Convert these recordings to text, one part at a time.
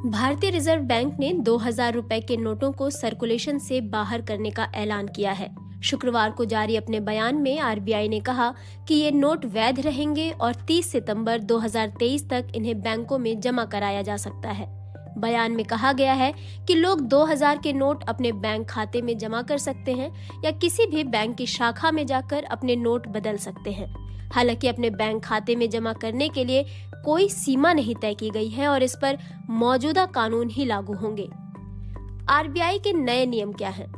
भारतीय reserve bank ने 2000 रुपए के नोटों को सर्कुलेशन से बाहर करने का ऐलान किया है। शुक्रवार को जारी अपने बयान में आरबीआई ने कहा कि ये नोट वैध रहेंगे और 30 सितंबर 2023 तक इन्हें बैंकों में जमा कराया जा सकता है। बयान में कहा गया है कि लोग 2000 के नोट अपने बैंक खाते में जमा कर सकते हैं या किसी भी बैंक की शाखा में जाकर अपने नोट बदल सकते हैं। हालांकि अपने बैंक खाते में जमा करने के लिए कोई सीमा नहीं तय की गई है और इस पर मौजूदा कानून ही लागू होंगे। आरबीआई के नए नियम क्या हैं?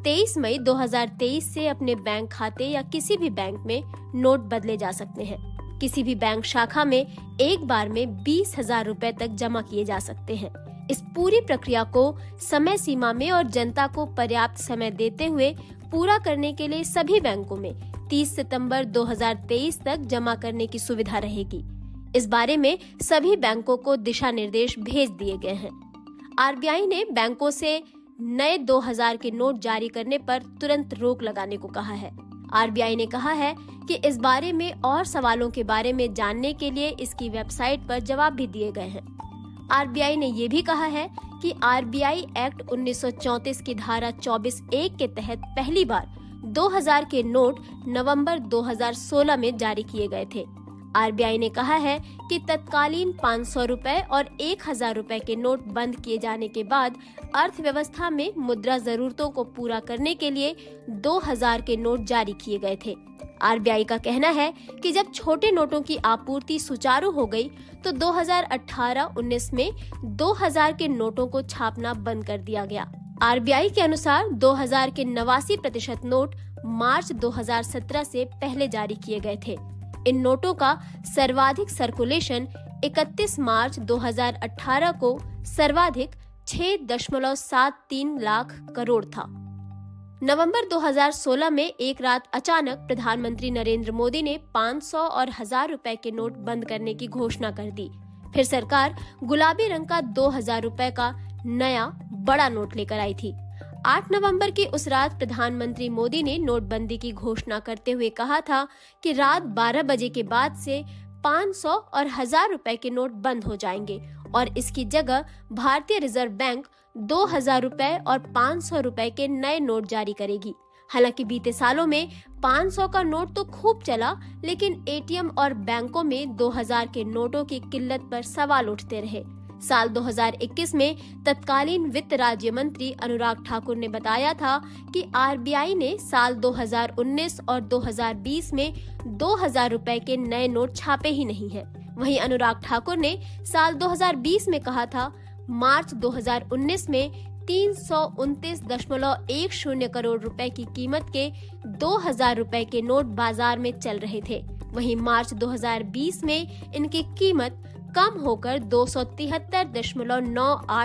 23 मई 2023 से अपने बैंक खाते या किसी भी बैंक में नोट बदले जा सकते हैं। किसी भी बैंक शाखा में एक बार में 20,000 रुपए तक जमा किए जा सकते हैं। इस पूरी प्रक्रिया को समय सीमा में और जनता को पर्याप्त समय देते हुए पूरा करने के लिए सभी बैंकों में 30 सितंबर 2023 तक जमा करने की सुविधा रहेगी। इस बारे में सभी बैंकों को दिशा निर्देश भेज दिए गए हैं। आरबीआई ने बैंकों से नए 2000 के नोट जारी करने पर तुरंत रोक लगाने को कहा है। आरबीआई ने कहा है कि इस बारे में और सवालों के बारे में जानने के लिए इसकी वेबसाइट पर जवाब भी दिए गए हैं। आरबीआई ने ये भी कहा है कि आरबीआई एक्ट 1934 की धारा 24(1) के तहत पहली बार 2000 के नोट नवंबर 2016 में जारी किए गए थे। आरबीआई ने कहा है कि तत्कालीन 500 रुपए और 1000 रुपए के नोट बंद किए जाने के बाद अर्थव्यवस्था में मुद्रा जरूरतों को पूरा करने के लिए 2000 के नोट जारी किए गए थे। आरबीआई का कहना है कि जब छोटे नोटों की आपूर्ति सुचारू हो गई तो 2018-19 में 2000 के नोटों को छापना बंद कर दिया गया। आरबीआई के अनुसार 2000 के 89% नोट मार्च 2017 से पहले जारी किए गए थे। इन नोटों का सर्वाधिक सर्कुलेशन 31 मार्च 2018 को सर्वाधिक 6.73 लाख करोड़ था। नवंबर 2016 में एक रात अचानक प्रधानमंत्री नरेंद्र मोदी ने 500 और 1000 रुपए के नोट बंद करने की घोषणा कर दी। फिर सरकार गुलाबी रंग का 2000 रुपए का नया बड़ा नोट लेकर आई थी। 8 नवंबर की उस रात प्रधानमंत्री मोदी ने नोटबंदी की घोषणा करते हुए कहा था कि रात 12 बजे के बाद से 500 और 1000 रुपए के नोट बंद हो जाएंगे और इसकी जगह भारतीय रिजर्व बैंक 2000 रुपए और 500 रुपए के नए नोट जारी करेगी। हालांकि बीते सालों में 500 का नोट तो खूब चला, लेकिन एटीएम और बैंकों में 2000 के नोटों की किल्लत पर सवाल उठते रहे। साल 2021 में तत्कालीन वित्त राज्य मंत्री अनुराग ठाकुर ने बताया था कि आरबीआई ने साल 2019 और 2020 में 2000 रुपए के नए नोट छापे ही नहीं है। वहीं अनुराग ठाकुर ने साल 2020 में कहा था मार्च 2019 में 329.10 करोड़ रुपए की कीमत के 2000 रुपए के नोट बाजार में चल रहे थे। वहीं मार्च 2020 में इनकी कीमत कम होकर 273.98